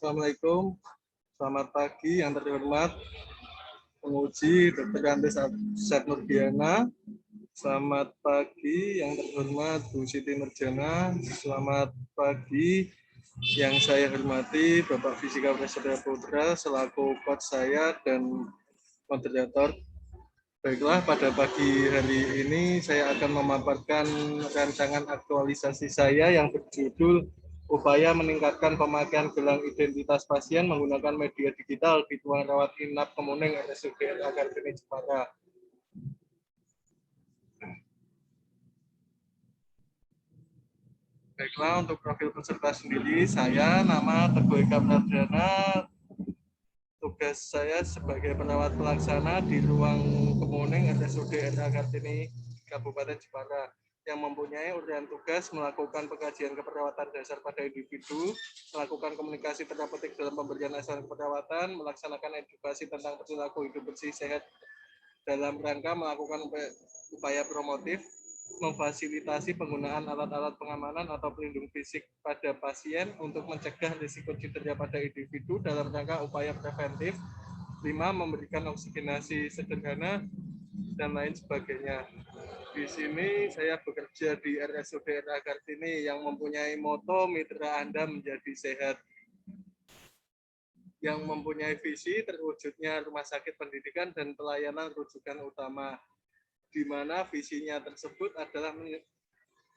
Assalamualaikum, selamat pagi yang terhormat penguji Dr. Andes Arsad Nurdiana. Selamat pagi yang terhormat Bu Siti Nurjana. Selamat pagi yang saya hormati Bapak Fisika Prasetya Putra selaku coach saya dan moderator. Baiklah, pada pagi hari ini saya akan memaparkan rancangan aktualisasi saya yang berjudul Upaya Meningkatkan Pemakaian Gelang Identitas Pasien Menggunakan Media Digital di Ruang Rawat Inap Kemuning RSUD RA Kartini Jepara. Baiklah, untuk profil peserta sendiri, saya nama Teguh Eka Pradana. Tugas saya sebagai perawat pelaksana di ruang Kemuning RSUD RA Kartini Kabupaten Jepara, yang mempunyai uraian tugas melakukan pengkajian keperawatan dasar pada individu, melakukan komunikasi terapeutik dalam pemberian asuhan keperawatan, melaksanakan edukasi tentang perilaku hidup bersih sehat dalam rangka melakukan upaya promotif, memfasilitasi penggunaan alat-alat pengamanan atau pelindung fisik pada pasien untuk mencegah risiko cedera pada individu dalam rangka upaya preventif. 5. Memberikan oksigenasi sederhana dan lain sebagainya. Di sini saya bekerja di RSUD RA Kartini yang mempunyai moto Mitra Anda Menjadi Sehat, yang mempunyai visi terwujudnya rumah sakit pendidikan dan pelayanan rujukan utama, di mana visinya tersebut adalah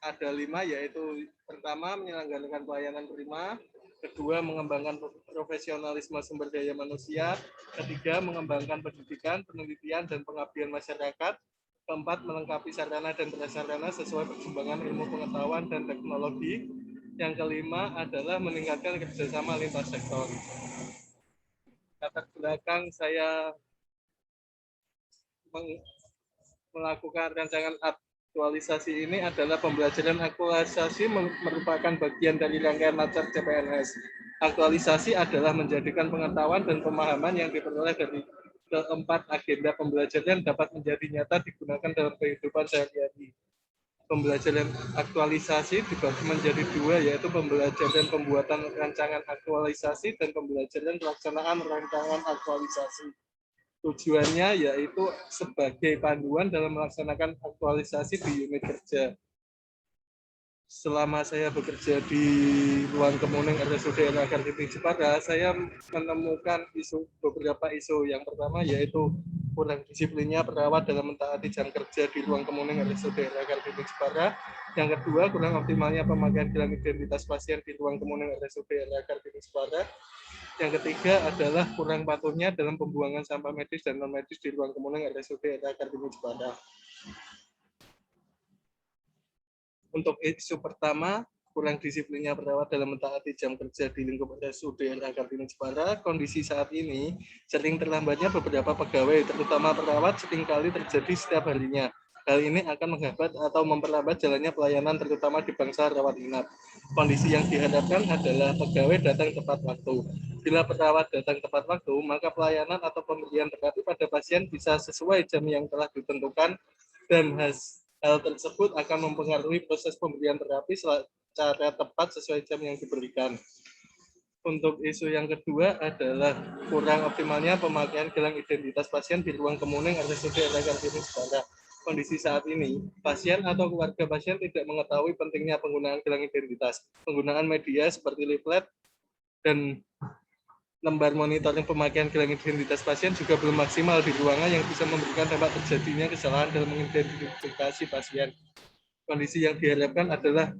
ada 5, yaitu pertama menyelenggarakan pelayanan prima, kedua mengembangkan profesionalisme sumber daya manusia, ketiga mengembangkan pendidikan, penelitian dan pengabdian masyarakat, keempat melengkapi sarana dan prasarana sesuai perkembangan ilmu pengetahuan dan teknologi, yang kelima adalah meningkatkan kerjasama lintas sektor. Latar belakang saya melakukan rancangan aktualisasi ini adalah pembelajaran aktualisasi merupakan bagian dari rangkaian master CPNS. Aktualisasi adalah menjadikan pengetahuan dan pemahaman yang diperoleh dari keempat agenda pembelajaran dapat menjadi nyata digunakan dalam kehidupan sehari-hari. Pembelajaran aktualisasi dibagi menjadi 2, yaitu pembelajaran pembuatan rancangan aktualisasi dan pembelajaran pelaksanaan rancangan aktualisasi. Tujuannya yaitu sebagai panduan dalam melaksanakan aktualisasi di unit kerja. Selama saya bekerja di ruang Kemuning RSUD RA Kartini Jepara, saya menemukan beberapa isu. Yang pertama yaitu kurang disiplinnya perawat dalam mentaati jam kerja di ruang Kemuning RSUD RA Kartini Jepara. Yang kedua, kurang optimalnya pemakaian gelang identitas pasien di ruang Kemuning RSUD RA Kartini Jepara. Yang ketiga adalah kurang patuhnya dalam pembuangan sampah medis dan non-medis di ruang Kemuning RSUD RA Kartini Jepara. Untuk isu pertama, kurang disiplinnya perawat dalam mentaati jam kerja di lingkup RSUD RA Kartini Jepara. Kondisi saat ini sering terlambatnya beberapa pegawai, terutama perawat, seringkali terjadi setiap harinya. Hal ini akan menghambat atau memperlambat jalannya pelayanan, terutama di bangsa rawat inap. Kondisi yang diharapkan adalah pegawai datang tepat waktu. Bila perawat datang tepat waktu, maka pelayanan atau pemberian terapi pada pasien bisa sesuai jam yang telah ditentukan, dan hal tersebut akan mempengaruhi proses pemberian terapi secara tepat sesuai jam yang diberikan. Untuk isu yang kedua adalah kurang optimalnya pemakaian gelang identitas pasien di ruang Kemuning RSUD RA Kartini Jepara. Kondisi saat ini, pasien atau keluarga pasien tidak mengetahui pentingnya penggunaan gelang identitas. Penggunaan media seperti leaflet dan lembar monitoring pemakaian gelang identitas pasien juga belum maksimal di ruangan, yang bisa memberikan dampak terjadinya kesalahan dalam mengidentifikasi pasien. Kondisi yang diharapkan adalah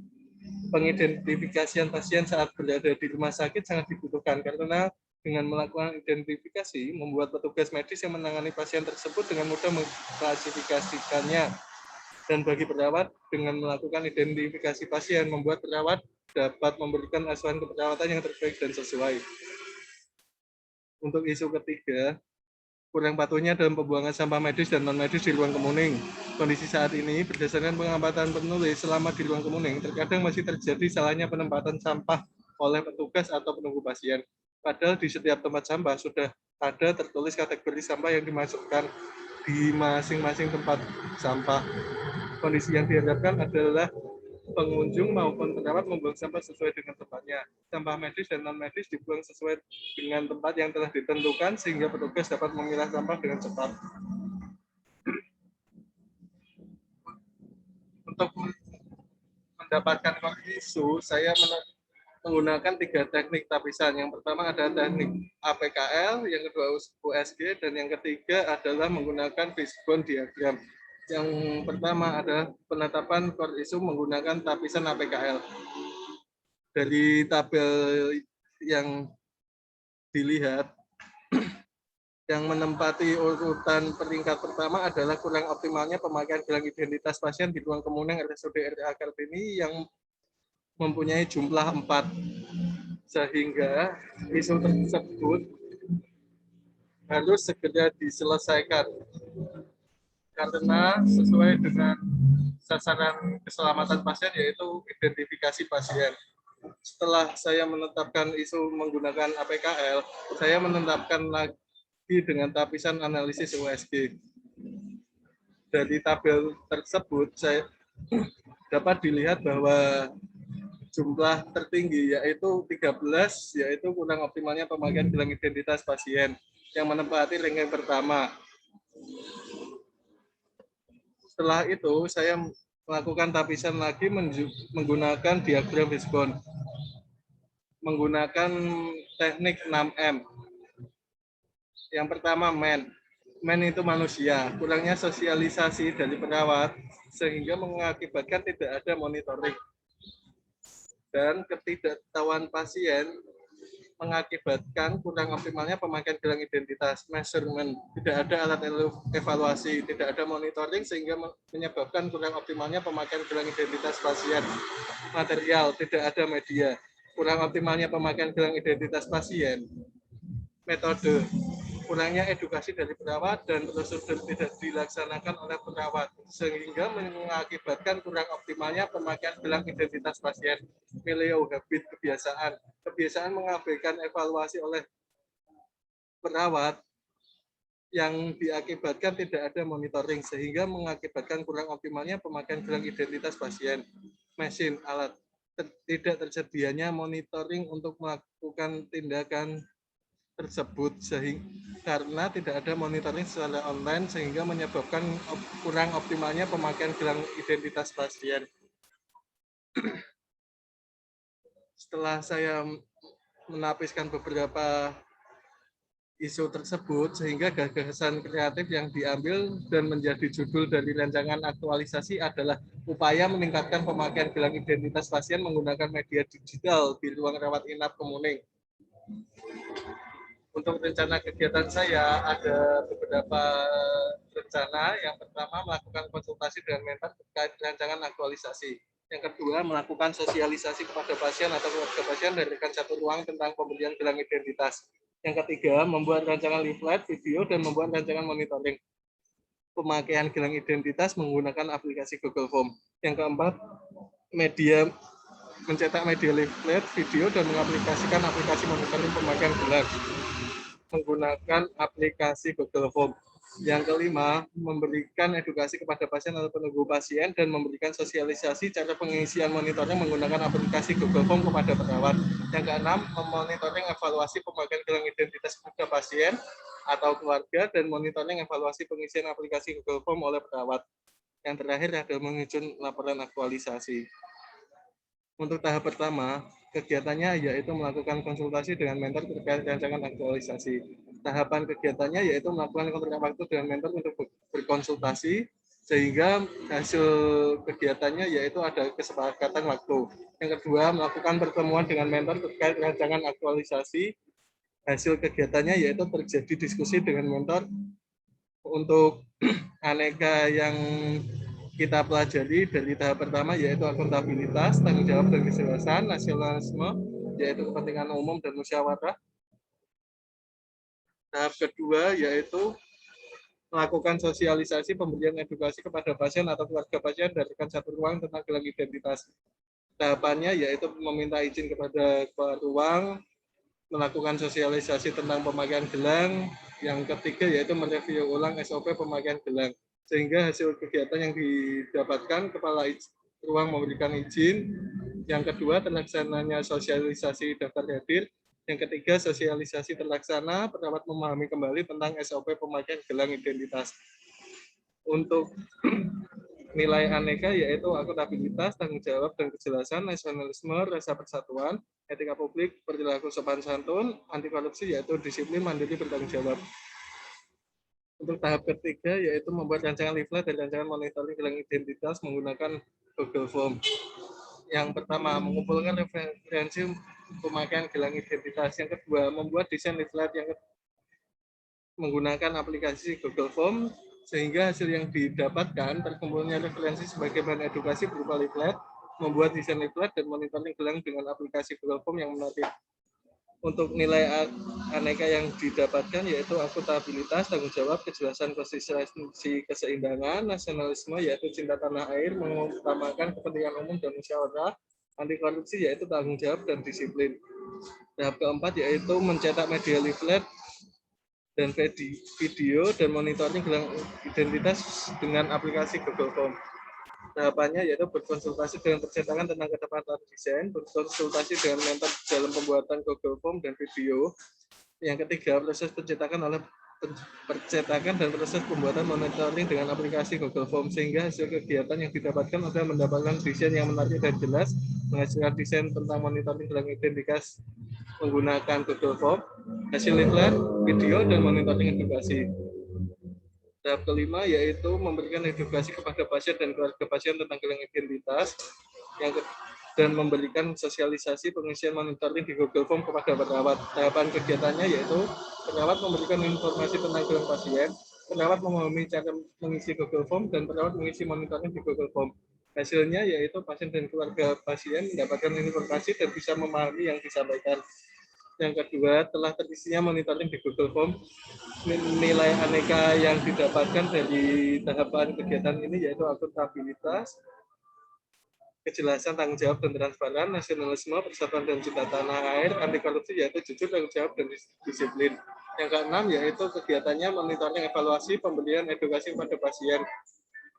pengidentifikasian pasien saat berada di rumah sakit sangat dibutuhkan, karena dengan melakukan identifikasi membuat petugas medis yang menangani pasien tersebut dengan mudah mengklasifikasikannya. Dan bagi perawat, dengan melakukan identifikasi pasien membuat perawat dapat memberikan asuhan keperawatan yang terbaik dan sesuai. Untuk isu ketiga, kurang patuhnya dalam pembuangan sampah medis dan non-medis di ruang Kemuning. Kondisi saat ini, berdasarkan pengamatan penulis selama di ruang Kemuning, terkadang masih terjadi salahnya penempatan sampah oleh petugas atau penunggu pasien. Padahal di setiap tempat sampah sudah ada tertulis kategori sampah yang dimasukkan di masing-masing tempat sampah. Kondisi yang diharapkan adalah pengunjung maupun perawat membuang sampah sesuai dengan tempatnya. Sampah medis dan non-medis dibuang sesuai dengan tempat yang telah ditentukan sehingga petugas dapat memilah sampah dengan cepat. Untuk mendapatkan isu, saya menggunakan 3 teknik tapisan. Yang pertama ada teknik APKL, yang kedua USG, dan yang ketiga adalah menggunakan fishbone diagram. Yang pertama ada penetapan core isu menggunakan tapisan APKL. Dari tabel yang dilihat, yang menempati urutan peringkat pertama adalah kurang optimalnya pemakaian gelang identitas pasien di ruang kemuneng RSUD RA Kartini yang mempunyai jumlah 4, sehingga isu tersebut harus segera diselesaikan karena sesuai dengan sasaran keselamatan pasien yaitu identifikasi pasien. Setelah saya menetapkan isu menggunakan APKL, saya menetapkan lagi dengan tapisan analisis USG. Dari tabel tersebut saya dapat dilihat bahwa jumlah tertinggi yaitu 13, yaitu kurang optimalnya pemakaian gelang identitas pasien yang menempati ranking pertama. Setelah itu saya melakukan tapisan lagi menggunakan diagram fishbone, menggunakan teknik 6M. Yang pertama man itu manusia, kurangnya sosialisasi dari perawat sehingga mengakibatkan tidak ada monitoring, dan ketidaktahuan pasien mengakibatkan kurang optimalnya pemakaian gelang identitas, measurement, tidak ada alat evaluasi, tidak ada monitoring sehingga menyebabkan kurang optimalnya pemakaian gelang identitas pasien. Material, tidak ada media, kurang optimalnya pemakaian gelang identitas pasien. Metode, kurangnya edukasi dari perawat dan prosedur tidak dilaksanakan oleh perawat sehingga mengakibatkan kurang optimalnya pemakaian gelang identitas pasien. Mileo habit, kebiasaan mengabaikan evaluasi oleh perawat yang diakibatkan tidak ada monitoring sehingga mengakibatkan kurang optimalnya pemakaian gelang identitas pasien. Mesin, alat, tidak tersedianya monitoring untuk melakukan tindakan tersebut karena tidak ada monitoring secara online sehingga menyebabkan kurang optimalnya pemakaian gelang identitas pasien. Setelah saya menapiskan beberapa isu tersebut sehingga gagasan kreatif yang diambil dan menjadi judul dari rancangan aktualisasi adalah upaya meningkatkan pemakaian gelang identitas pasien menggunakan media digital di ruang rawat inap Kemuning. Untuk rencana kegiatan saya ada beberapa rencana. Yang pertama melakukan konsultasi dengan mentor terkait rancangan aktualisasi. Yang kedua melakukan sosialisasi kepada pasien atau keluarga pasien dari rekan satu ruang tentang pemberian gelang identitas. Yang ketiga membuat rancangan leaflet, video, dan membuat rancangan monitoring pemakaian gelang identitas menggunakan aplikasi Google Form. Yang keempat mencetak media leaflet, video, dan mengaplikasikan aplikasi monitoring pemakaian gelang menggunakan aplikasi Google Form. Yang kelima, memberikan edukasi kepada pasien atau penunggu pasien dan memberikan sosialisasi cara pengisian monitoring menggunakan aplikasi Google Form kepada perawat. Yang keenam, memonitoring evaluasi pemakaian gelang identitas kepada pasien atau keluarga dan monitoring evaluasi pengisian aplikasi Google Form oleh perawat. Yang terakhir adalah menyusun laporan aktualisasi. Untuk tahap pertama, kegiatannya yaitu melakukan konsultasi dengan mentor terkait rancangan aktualisasi. Tahapan kegiatannya yaitu melakukan kontrak waktu dengan mentor untuk berkonsultasi, sehingga hasil kegiatannya yaitu ada kesepakatan waktu. Yang kedua, melakukan pertemuan dengan mentor terkait rancangan aktualisasi. Hasil kegiatannya yaitu terjadi diskusi dengan mentor untuk aneka yang kita pelajari dari tahap pertama yaitu akuntabilitas, tanggung jawab dan kesejahteraan, nasionalisme, yaitu kepentingan umum dan musyawarah. Tahap kedua yaitu melakukan sosialisasi pemberian edukasi kepada pasien atau keluarga pasien dari rekan satu ruang tentang gelang identitas. Tahapannya yaitu meminta izin kepada kepala ruang, melakukan sosialisasi tentang pemakaian gelang. Yang ketiga yaitu mereview ulang SOP pemakaian gelang. Sehingga hasil kegiatan yang didapatkan kepala ruang memberikan izin. Yang kedua, terlaksananya sosialisasi daftar hadir. Yang ketiga, sosialisasi terlaksana, perawat memahami kembali tentang SOP pemakaian gelang identitas. Untuk nilai aneka yaitu akuntabilitas, tanggung jawab dan kejelasan, nasionalisme, rasa persatuan, etika publik, perilaku sopan santun, anti korupsi yaitu disiplin, mandiri, bertanggung jawab. Untuk tahap ketiga yaitu membuat rancangan leaflet dan rancangan monitoring gelang identitas menggunakan Google Form. Yang pertama, mengumpulkan referensi pemakaian gelang identitas. Yang kedua, membuat desain leaflet yang menggunakan aplikasi Google Form sehingga hasil yang didapatkan terkumpulnya referensi sebagai bahan edukasi berupa leaflet, membuat desain leaflet dan monitoring gelang dengan aplikasi Google Form yang menarik. Untuk nilai aneka yang didapatkan yaitu akuntabilitas, tanggung jawab, kejelasan, konsistensi, keseimbangan, nasionalisme yaitu cinta tanah air, mengutamakan kepentingan umum dan musyawarah, anti korupsi yaitu tanggung jawab dan disiplin. Tahap keempat yaitu mencetak media leaflet dan video dan monitoring gelang identitas dengan aplikasi Google Form. Tahapannya yaitu berkonsultasi dengan percetakan tentang ketepatan desain, berkonsultasi dengan mentor dalam pembuatan Google Form dan video. Yang ketiga, proses percetakan dan proses pembuatan monitoring dengan aplikasi Google Form sehingga hasil kegiatan yang didapatkan adalah mendapatkan desain yang menarik dan jelas, menghasilkan desain tentang monitoring gelang identitas menggunakan Google Form, hasil leaflet, video, dan monitoring edukasi. Tahap kelima yaitu memberikan edukasi kepada pasien dan keluarga pasien tentang gelang identitas dan memberikan sosialisasi pengisian monitoring di Google Form kepada perawat. Tahapan kegiatannya yaitu perawat memberikan informasi tentang gelang pasien, perawat memahami cara mengisi Google Form, dan perawat mengisi monitoring di Google Form. Hasilnya yaitu pasien dan keluarga pasien mendapatkan informasi dan bisa memahami yang disampaikan. Yang kedua, telah terisinya monitoring di Google Form, nilai aneka yang didapatkan dari tahapan kegiatan ini yaitu akuntabilitas, kejelasan, tanggung jawab dan transparan, nasionalisme, persatuan dan cinta tanah air, anti korupsi yaitu jujur, tanggung jawab dan disiplin. Yang keenam yaitu kegiatannya monitoring, evaluasi, pemberian edukasi kepada pasien.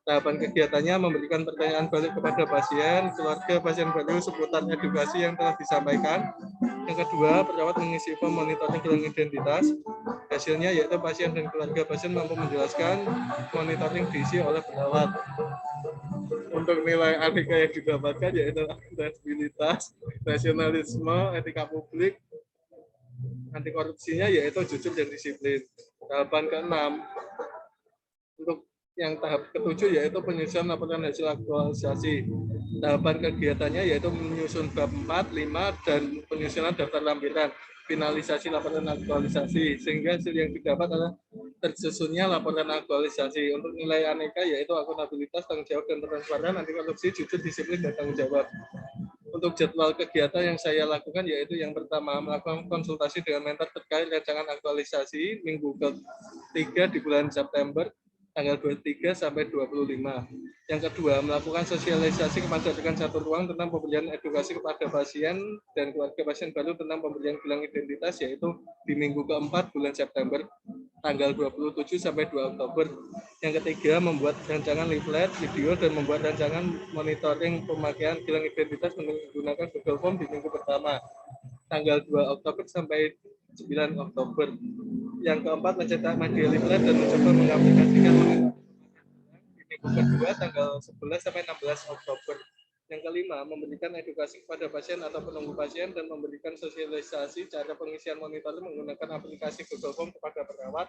Tahapan kegiatannya memberikan pertanyaan balik kepada pasien, keluarga pasien baru seputar edukasi yang telah disampaikan. Yang kedua, perawat mengisi form monitoring gelang identitas. Hasilnya yaitu pasien dan keluarga pasien mampu menjelaskan monitoring diisi oleh perawat. Untuk nilai aneka yang didapatkan yaitu akuntabilitas, nasionalisme, etika publik, anti korupsinya yaitu jujur dan disiplin. Tahapan keenam, untuk yang tahap ketujuh yaitu penyusunan laporan hasil aktualisasi. Tahapan kegiatannya yaitu menyusun bab 4, 5, dan penyusunan daftar lampiran, finalisasi laporan aktualisasi, sehingga hasil yang didapat adalah tersusunnya laporan aktualisasi. Untuk nilai aneka yaitu akuntabilitas, tanggung jawab dan transparan, anti korupsi, jujur, disiplin, dan tanggung jawab. Untuk jadwal kegiatan yang saya lakukan yaitu yang pertama, melakukan konsultasi dengan mentor terkait rancangan aktualisasi minggu ke-3 di bulan September, tanggal 23 sampai 25. Yang kedua, melakukan sosialisasi kepada rekan satu ruang tentang pemberian edukasi kepada pasien dan keluarga pasien baru tentang pemberian gelang identitas yaitu di minggu ke-4 bulan September, tanggal 27 sampai 2 Oktober. Yang ketiga, membuat rancangan leaflet, video, dan membuat rancangan monitoring pemakaian gelang identitas menggunakan Google Form di minggu pertama, tanggal 2 Oktober sampai 9 Oktober. Yang keempat, mencetak media leaflet dan mencoba mengaplikasikan di minggu kedua, tanggal 11 sampai 16 Oktober. Yang kelima, memberikan edukasi kepada pasien atau penunggu pasien dan memberikan sosialisasi cara pengisian monitoring menggunakan aplikasi Google Form kepada perawat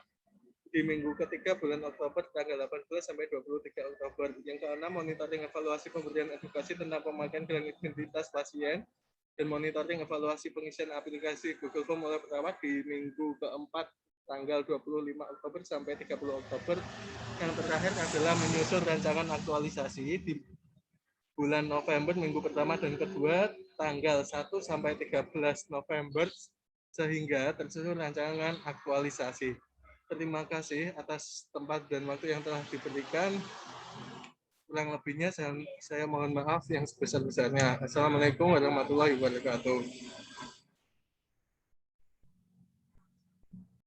di minggu ketiga bulan Oktober tanggal 18 sampai 23 Oktober. Yang keenam, monitoring evaluasi pemberian edukasi tentang pemakaian gelang identitas pasien dan monitoring evaluasi pengisian aplikasi Google Form oleh perawat di minggu keempat tanggal 25 Oktober sampai 30 Oktober. Yang terakhir adalah menyusun rancangan aktualisasi di bulan November minggu pertama dan kedua tanggal 1 sampai 13 November sehingga tersusun rancangan aktualisasi. Terima kasih atas tempat dan waktu yang telah diberikan. Kurang lebihnya saya mohon maaf yang sebesar-besarnya. Assalamualaikum warahmatullahi wabarakatuh.